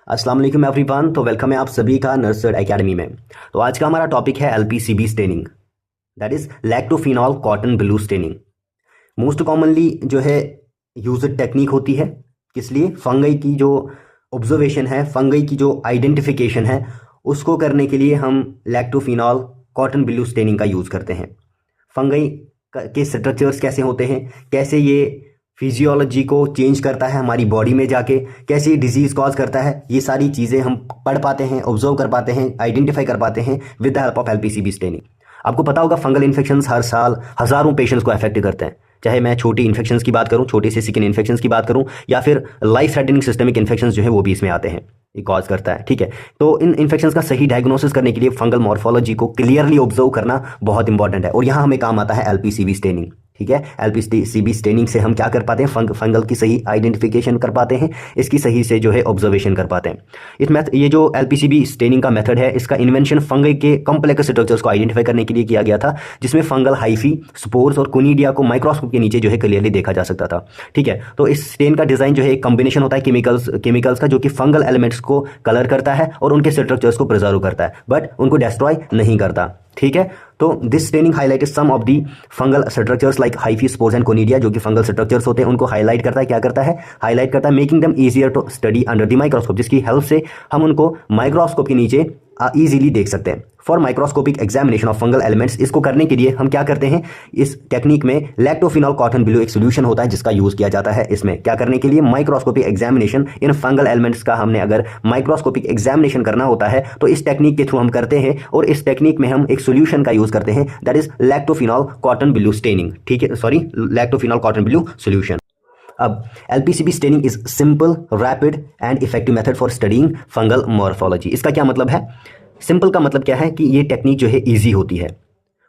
अस्सलाम वालेकुम एवरीवन। तो वेलकम है आप सभी का नर्सर्ड एकेडमी में। तो आज का हमारा टॉपिक है LPCB staining, that is lactophenol cotton blue staining. Most commonly जो है यूज्ड टेक्निक होती है, किस लिए? फंगई की जो ऑब्जर्वेशन है, फंगई की जो आइडेंटिफिकेशन है, उसको करने के लिए हम लैक्टोफिनॉल कॉटन ब्लू स्टेनिंग का यूज़ करते हैं। फंगई के स्ट्रक्चर्स कैसे होते हैं, कैसे ये फिजियोलॉजी को चेंज करता है हमारी बॉडी में जाके, कैसे डिजीज कॉज करता है, ये सारी चीज़ें हम पढ़ पाते हैं, ऑब्जर्व कर पाते हैं, आइडेंटिफाई कर पाते हैं with the help of LPCB staining. आपको पता होगा फंगल इन्फेक्शंस हर साल हज़ारों पेशेंट्स को अफेक्ट करते हैं, चाहे मैं छोटी इन्फेक्शंस की बात करूं, छोटे से स्किन इन्फेक्शंस की बात करूं, या फिर लाइफ थ्रेटनिंग सिस्टमिक इन्फेक्शंस जो है वो भी इसमें आते हैं, ये कॉज करता है। ठीक है, तो इन इन्फेक्शंस का सही डायग्नोसिस करने के लिए फंगल मॉर्फोलॉजी को क्लियरली ऑब्जर्व करना बहुत इंपॉर्टेंट है, और यहाँ हमें काम आता है एलपीसीबी स्टेनिंग। ठीक है, एलपीसीबी स्टेनिंग से हम क्या कर पाते हैं? फंगल की सही आइडेंटिफिकेशन कर पाते हैं, इसकी सही से जो है ऑब्जर्वेशन कर पाते हैं। ये जो एलपीसीबी स्टेनिंग का मेथड है, इसका इन्वेंशन फंगई के कॉम्प्लेक्स स्ट्रक्चर्स को आइडेंटिफाई करने के लिए किया गया था, जिसमें फंगल हाइफी, स्पोर्स और कोनिडिया को माइक्रोस्कोप के नीचे जो है क्लियरली देखा जा सकता था। ठीक है, तो इस स्टेन का डिजाइन जो है एक कॉम्बिनेशन होता है केमिकल्स का, जो कि फंगल एलिमेंट्स को कलर करता है और उनके स्ट्रक्चर्स को प्रिजर्व करता है, बट उनको डिस्ट्रॉय नहीं करता। ठीक है, तो this staining highlighted some of the fungal structures like hyphae, spores and conidia, जो कि फंगल स्ट्रक्चर्स होते हैं, उनको हाईलाइट करता है। क्या करता है? हाईलाइट करता है, making them easier to study under the microscope, जिसकी हेल्प से हम उनको माइक्रोस्कोप के नीचे इजीली देख सकते हैं। For microscopic examination of fungal elements, इसको करने के लिए हम क्या करते हैं? इस टेक्निक में लैक्टोफिनॉल कॉटन ब्लू एक सोल्यूशन होता है, जिसका यूज किया जाता है। इसमें क्या करने के लिए? Microscopic examination in fungal elements का हमने अगर माइक्रोस्कोपिक एग्जामिनेशन करना होता है तो इस टेक्निक के थ्रू हम करते हैं, और इस टेक्निक में हम एक सोल्यूशन का यूज करते हैं, that is lactophenol cotton blue staining. ठीक है, sorry, lactophenol cotton blue solution. अब LPCB staining is simple, rapid and effective method for studying fungal morphology. इसका क्या मतलब है? सिंपल का मतलब क्या है कि ये टेक्निक जो है इजी होती है,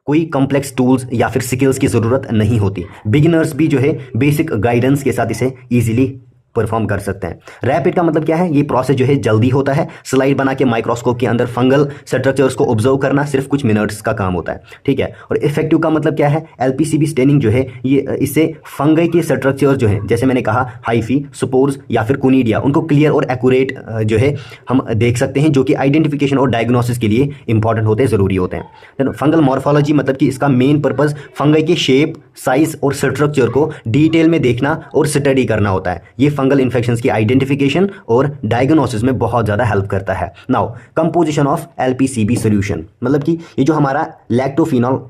कोई कॉम्प्लेक्स टूल्स या फिर स्किल्स की ज़रूरत नहीं होती, बिगिनर्स भी जो है बेसिक गाइडेंस के साथ इसे इजीली परफॉर्म कर सकते हैं। रैपिड का मतलब क्या है? ये प्रोसेस जो है जल्दी होता है, स्लाइड बना के माइक्रोस्कोप के अंदर फंगल स्ट्रक्चर्स को ऑब्जर्व करना सिर्फ कुछ मिनट्स का काम होता है। ठीक है, और इफेक्टिव का मतलब क्या है? एलपीसीबी स्टेनिंग जो है ये इससे फंगई के स्ट्रक्चर्स जो है, जैसे मैंने कहा हाइफी, स्पोर्स या फिर कोनिडिया, उनको क्लियर और एक्यूरेट जो है हम देख सकते हैं, जो कि आइडेंटिफिकेशन और डायग्नोसिस के लिए इंपॉर्टेंट होते हैं, ज़रूरी होते हैं। फंगल मॉर्फोलॉजी मतलब कि इसका मेन पर्पज फंगई के शेप, साइज और स्ट्रक्चर को डिटेल में देखना और स्टडी करना होता है। ये फंगल इन्फेक्शंस की आइडेंटिफिकेशन और डायग्नोसिस में बहुत ज़्यादा हेल्प करता है। नाउ कंपोजिशन ऑफ एलपीसीबी सॉल्यूशन, मतलब कि ये जो हमारा लैक्टोफिनॉल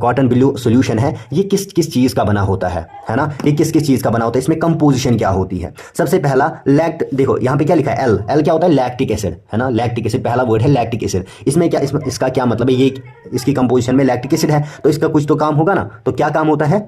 कॉटन ब्लू सॉल्यूशन है, ये किस किस चीज़ का बना होता है ना? ये किस किस चीज़ का बना होता है, इसमें कंपोजिशन क्या होती है? सबसे पहला देखो यहाँ पे क्या लिखा है, एल क्या होता है? लैक्टिक एसिड, है ना? लैक्टिक एसिड पहला वर्ड है, लैक्टिक एसिड। इसमें क्या इसका क्या मतलब है? ये इसकी कंपोजिशन में लैक्टिक एसिड है, तो इसका कुछ तो काम होगा ना। तो क्या काम होता है?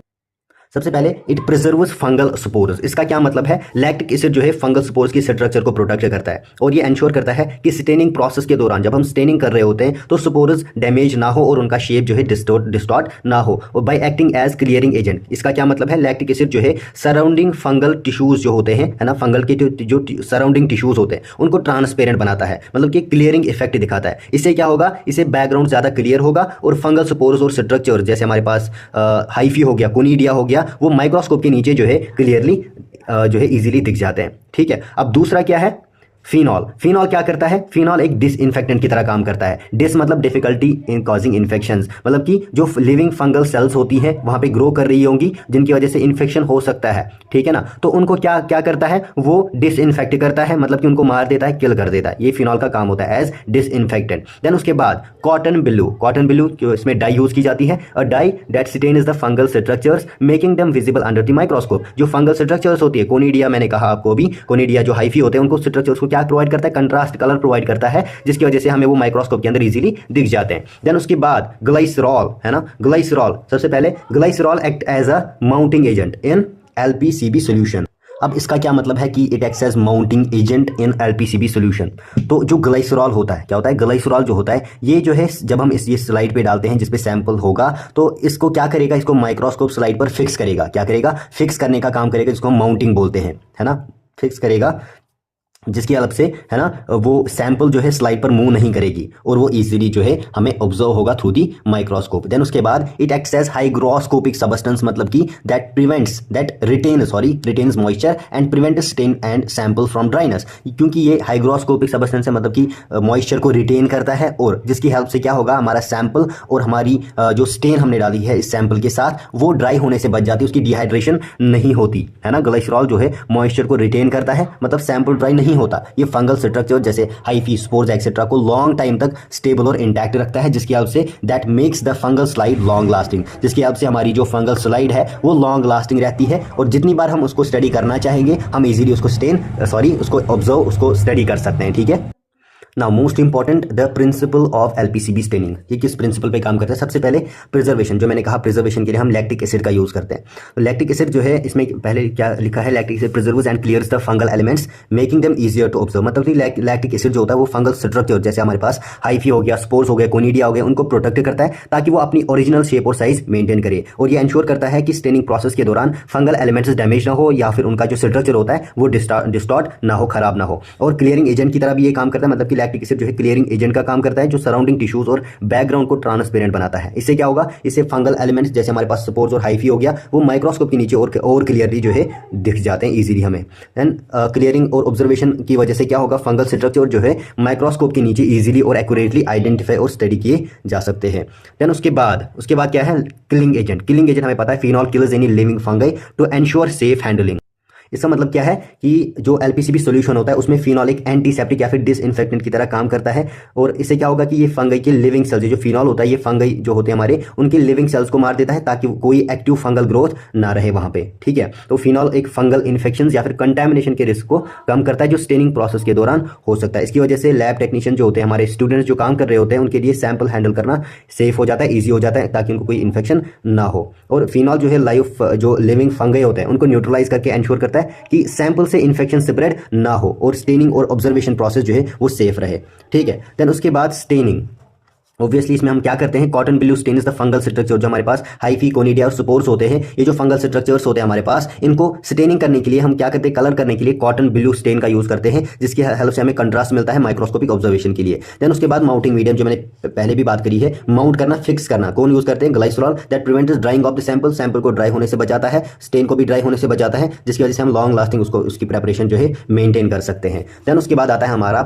सबसे पहले इट प्रिजर्व्स फंगल स्पोर्स। इसका क्या मतलब है? लैक्टिक एसिड जो है फंगल स्पोर्स की स्ट्रक्चर को प्रोटेक्ट करता है, और ये एंश्योर करता है कि स्टेनिंग प्रोसेस के दौरान जब हम स्टेनिंग कर रहे होते हैं तो स्पोर्स डैमेज ना हो और उनका शेप जो है डिस्टॉर्ट ना हो, और by acting as clearing agent. इसका क्या मतलब है? लैक्टिक एसिड जो है सराउंडिंग फंगल टिश्यूज जो होते हैं, है ना, फंगल के जो सराउंडिंग टिश्यूज होते हैं उनको ट्रांसपेरेंट बनाता है, मतलब कि क्लियरिंग इफेक्ट दिखाता है। इससे क्या होगा? इससे बैकग्राउंड ज़्यादा क्लियर होगा, और फंगल स्पोर्स और स्ट्रक्चर जैसे हमारे पास हाइफी हो गया, कोनिडिया हो गया, वो माइक्रोस्कोप के नीचे जो है क्लियरली जो है इजीली दिख जाते हैं। ठीक है, अब दूसरा क्या है? फिनॉल क्या करता है? फिनॉल एक डिसइंफेक्टेंट की तरह काम करता है। डिस मतलब डिफिकल्टी इन कॉजिंग इन्फेक्शंस, मतलब कि जो लिविंग फंगल सेल्स होती हैं वहां पे ग्रो कर रही होंगी, जिनकी वजह से इन्फेक्शन हो सकता है। ठीक है ना, तो उनको क्या क्या करता है? वो डिसइंफेक्ट करता है, मतलब कि उनको मार देता है, किल कर देता है। ये फिनॉल का काम होता है एज डिसइंफेक्टेंट। देन उसके बाद कॉटन ब्लू जो इसमें डाई यूज की जाती है, a dye that stain is the fungal structures making them visible under the microscope. जो फंगल स्ट्रक्चर्स होती है, कोनिडिया मैंने कहा आपको अभी, कोनिडिया जो हाइफी होते हैं उनको स्ट्रक्चर्स को क्या प्रोवाइड करता है? कंट्रास्ट कलर प्रोवाइड करता है, जिसकी वजह से हमें वो माइक्रोस्कोप के अंदर इजीली दिख जाते हैं। देन उसके बाद ग्लाइसरॉल, है ना, ग्लाइसरॉल सबसे पहले glycerol act as a mounting agent in LPCB solution. अब इसका क्या मतलब है कि it acts as mounting agent in LPCB solution? तो जो ग्लाइसरॉल होता है, क्या होता है? ग्लाइसरॉल जो होता है ये जो है जब हम ये स्लाइड पे डालते हैं जिस पे सैंपल होगा, तो इसको क्या करेगा? इसको माइक्रोस्कोप स्लाइड पर फिक्स करेगा। क्या करेगा? फिक्स करने का काम करेगा, जिसको हम माउंटिंग बोलते हैं, है ना, फिक्स करेगा जिसकी हेल्प से है ना वो सैंपल जो है स्लाइड पर मूव नहीं करेगी और वो इजीली जो है हमें ऑब्जर्व होगा थ्रू दी माइक्रोस्कोप। देन उसके बाद it acts as hygroscopic substance, मतलब कि that retains moisture and prevent stain and sample from dryness. क्योंकि ये हाइग्रोस्कोपिक सबस्टेंस है, मतलब कि मॉइस्चर को रिटेन करता है और जिसकी हेल्प से क्या होगा, हमारा सैंपल और हमारी जो स्टेन हमने डाली है इस सैंपल के साथ वो ड्राई होने से बच जाती है, उसकी डिहाइड्रेशन नहीं होती है ना। ग्लिसरॉल जो है मॉइस्चर को रिटेन करता है, मतलब सैंपल ड्राई नहीं होता। ये फंगल स्ट्रक्चर जैसे हाइफी, स्पोर्स एक्सेट्रा को लॉन्ग टाइम तक स्टेबल और इंटैक्ट रखता है, जिसकी help say that makes the fungal slide long lasting, जिसकी हेल्प से हमारी जो फंगल स्लाइड है वो लॉन्ग लास्टिंग रहती है और जितनी बार हम उसको स्टडी करना चाहेंगे हम इजीली उसको ऑब्जर्व, उसको स्टडी कर सकते हैं। ठीक है। Now most important the principle of LPCB staining. ये किस प्रिंसिपल पे काम करता है? सबसे पहले प्रिजर्वेशन, जो मैंने कहा प्रिजर्वेशन के लिए हम लैक्टिक एसिड का यूज करते हैं। तो लैक्टिक एसिड जो है इसमें पहले क्या लिखा है, lactic acid preserves and clears the fungal elements making them easier to observe. मतलब कि लैक्टिक एसिड जो होता है वो फंगल स्ट्रक्चर जैसे हमारे पास हाइफी हो गया, स्पोर्स हो गया, कोनिडिया हो गया, उनको प्रोटेक्ट करता है ताकि वो अपनी ओरिजिनल शेप और साइज मेंटेन करे। और ये इंश्योर करता है कि स्टेनिंग प्रोसेस के दौरान फंगल एलिमेंट्स डैमेज ना हो या फिर उनका जो स्ट्रक्चर होता है वो डिस्टॉर्ट ना हो, खराब ना हो। और क्लियरिंग एजेंट की तरह भी ये काम करता है, मतलब कि लैक्टिक एसिड जो है क्लियरिंग एजेंट का काम करता है जो सराउंडिंग टिश्यूज और बैकग्राउंड को ट्रांसपेरेंट बनाता है। इससे क्या होगा, इससे फंगल एलिमेंट्स जैसे हमारे पास स्पोर्स और हाइफी हो गया वो माइक्रोस्कोप के नीचे और क्लियरली जो है दिख जाते हैं इजीली हमें। देन क्लियरिंग और ऑब्जर्वेशन की वजह से क्या होगा, फंगल स्ट्रक्चर जो है माइक्रोस्कोप के नीचे इजीली और एक्यूरेटली आइडेंटिफाई और स्टडी किए जा सकते हैं। देन उसके बाद क्या है, किलिंग एजेंट। किलिंग एजेंट हमें पता है phenol kills any living fungi to ensure safe handling. इसका मतलब क्या है कि जो एलपीसीबी सॉल्यूशन होता है उसमें फिनॉल एक एंटीसेप्टिक या फिर डिसइंफेक्टेंट की तरह काम करता है और इससे क्या होगा कि ये फंगई के लिविंग सेल्स, जो फिनॉल होता है ये फंगई जो होते हैं हमारे उनके लिविंग सेल्स को मार देता है ताकि कोई एक्टिव फंगल ग्रोथ ना रहे वहां पे। ठीक है। तो फिनॉल एक फंगल इन्फेक्शन या फिर कंटेमिनेशन के रिस्क को कम करता है जो स्टेनिंग प्रोसेस के दौरान हो सकता है। इसकी वजह से लैब टेक्नीशियन जो होते हैं, हमारे स्टूडेंट्स जो काम कर रहे होते हैं, उनके लिए सैंपल हैंडल करना सेफ हो जाता है, ईजी हो जाता है ताकि उनको कोई इन्फेक्शन ना हो। और फिनॉल जो है लाइव जो लिविंग फंगई होते हैं उनको न्यूट्रलाइज करके एंश्योर करता है कि सैंपल से इन्फेक्शन स्प्रेड ना हो और स्टेनिंग और ऑब्जर्वेशन प्रोसेस जो है वो सेफ रहे। ठीक है। देन उसके बाद स्टेनिंग, ऑब्वियसली इसमें हम क्या करते हैं, cotton blue stand is the fungal structure जो हमारे पास हाइफी, कोनिडिया और स्पोर्स होते हैं, ये जो फंगल स्ट्रक्चर्स होते हैं हमारे पास, इनको स्टेनिंग करने के लिए हम क्या करते हैं, कलर करने के लिए कॉटन ब्लू स्टेन का यूज करते हैं जिसकी हेल्प से हमें कंट्रास्ट मिलता है माइक्रोस्कोपिक ऑब्जर्वेशन के लिए। देन उसके बाद माउंटिंग मीडियम जो मैंने पहले भी बात करी है, माउंट करना, फिक्स करना, कौन यूज करते हैं, glycerol that prevents drying of the sample, sample को ड्राई होने से बचाता है, स्टेन को भी ड्राई होने से बचाता है, जिसकी वजह से हम लॉन्ग लास्टिंग उसकी प्रेपरेशन जो है मेंटेन कर सकते हैं। देन उसके बाद आता है हमारा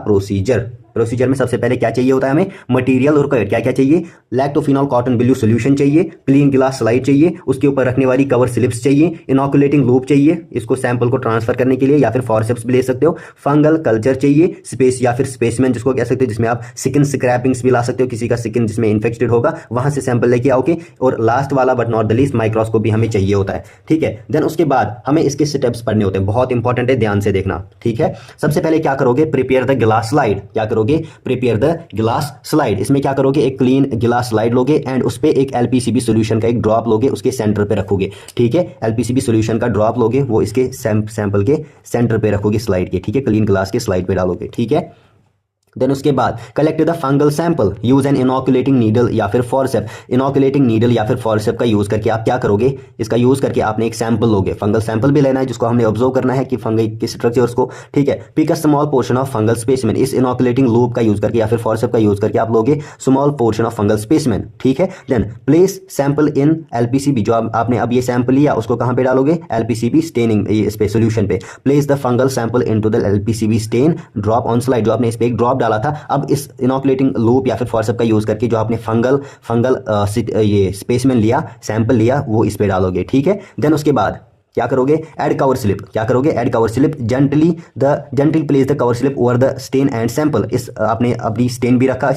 प्रोसीजर में सबसे पहले क्या चाहिए होता है हमें, मटेरियल और क्या क्या चाहिए, लैक्टोफिनॉल कॉटन ब्लू सॉल्यूशन चाहिए, क्लीन ग्लास स्लाइड चाहिए, उसके ऊपर रखने वाली कवर स्लिप्स चाहिए, इनोकुलेटिंग लूप चाहिए इसको सैंपल को ट्रांसफर करने के लिए या फिर फॉरसेप्स भी ले सकते हो, फंगल कल्चर चाहिए, स्पेस या फिर स्पेसमैन जिसको कह सकते हो, जिसमें आप स्किन स्क्रैपिंग्स भी ला सकते हो, किसी का स्किन जिसमें इन्फेक्टेड होगा वहां से सैंपल लेके आओगे, और लास्ट वाला but not the least microscope भी हमें चाहिए होता है। ठीक है। देन उसके बाद हमें इसके स्टेप्स पढ़ने होते हैं, बहुत इंपॉर्टेंट है, ध्यान से देखना। ठीक है। सबसे पहले क्या करोगे, प्रिपेयर द ग्लास स्लाइड। क्या करोगे, प्रिपेयर द ग्लास स्लाइड। इसमें क्या करोगे, एक क्लीन ग्लास स्लाइड लोगे एंड उस पे एक एलपीसीबी सॉल्यूशन का एक ड्रॉप लोगे, उसके सेंटर पे रखोगे। ठीक है। एलपीसीबी सॉल्यूशन का ड्रॉप लोगे, वो इसके सैंपल के सेंटर पे रखोगे स्लाइड के। ठीक है। क्लीन ग्लास के स्लाइड पे डालोगे। ठीक है। देन उसके बाद collect the fungal sample, use N inoculating needle या फिर फॉरसेप। इनोकुलेटिंग नीडल या फिर फॉरसेप का यूज करके आप क्या करोगे, इसका यूज करके आपने एक सैंपल लोगे, फंगल सैंपल भी लेना है जिसको हमने ऑब्जर्व करना है कि फंगई के स्ट्रक्चर्स को। ठीक है। Pick a small portion of fungal specimen, इस इनोकुलेटिंग लूप का यूज करके या फिर फॉरसेप का यूज करके आप लोगे small portion of fungal specimen. ठीक है। Then place sample in LPCB, जो आपने अब ये सैंपल लिया उसको कहां पे डालोगे, एलपीसीबी स्टेनिंग इस पे सॉल्यूशन पे। Place the fungal sample into the LPCB stain, drop on slide, जो आपने इस पे एक ड्रॉप डाला था, अब इस इनोकुलेटिंग लूप या फिर फॉरसेप का यूज करके जो आपने फंगल ये स्पेसमेन लिया, सैंपल लिया, वो इस पे डालोगे। ठीक है। देन उसके बाद क्या करोगे, ऐड कवर स्लिप। क्या करोगे, add cover slip, gently place the cover slip over the stain and sample. इस आपने अपनी स्टेन भी रखा,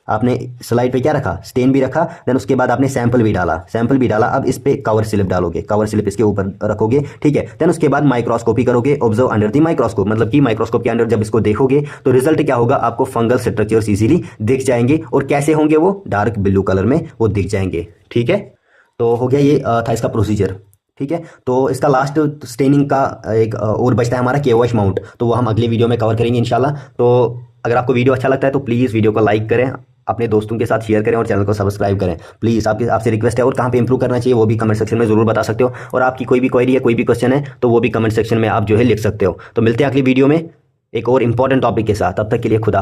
आपने स्लाइड पे क्या रखा, स्टेन भी रखा, देन उसके बाद आपने सैंपल भी डाला, अब इस पे कवर स्लिप डालोगे, कवर स्लिप इसके ऊपर रखोगे। ठीक है। देन उसके बाद माइक्रोस्कोपी करोगे, ऑब्जर्व अंडर द माइक्रोस्कोप, मतलब कि माइक्रोस्कोप के अंदर जब इसको देखोगे तो रिजल्ट क्या होगा, आपको फंगल स्ट्रक्चर्स इजीली दिख जाएंगे, और कैसे होंगे वो, डार्क ब्लू कलर में वो दिख जाएंगे। ठीक है। तो हो गया, ये था इसका प्रोसीजर। ठीक है। तो इसका लास्ट स्टेनिंग का एक और बचता है हमारा KOH माउंट, तो वो हम अगले वीडियो में कवर करेंगे इंशाल्लाह। तो अगर आपको वीडियो अच्छा लगता है तो प्लीज़ वीडियो को लाइक करें, अपने दोस्तों के साथ शेयर करें और चैनल को सब्सक्राइब करें प्लीज़। आपसे रिक्वेस्ट है, और कहाँ पे इंप्रूव करना चाहिए वो भी कमेंट सेक्शन में ज़रूर बता सकते हो, और आपकी कोई भी क्वेरी है, कोई भी क्वेश्चन है तो वो भी कमेंट सेक्शन में आप जो है लिख सकते हो। तो मिलते हैं अगली वीडियो में एक और इम्पॉर्टेंट टॉपिक के साथ। तब तक के लिए खुदा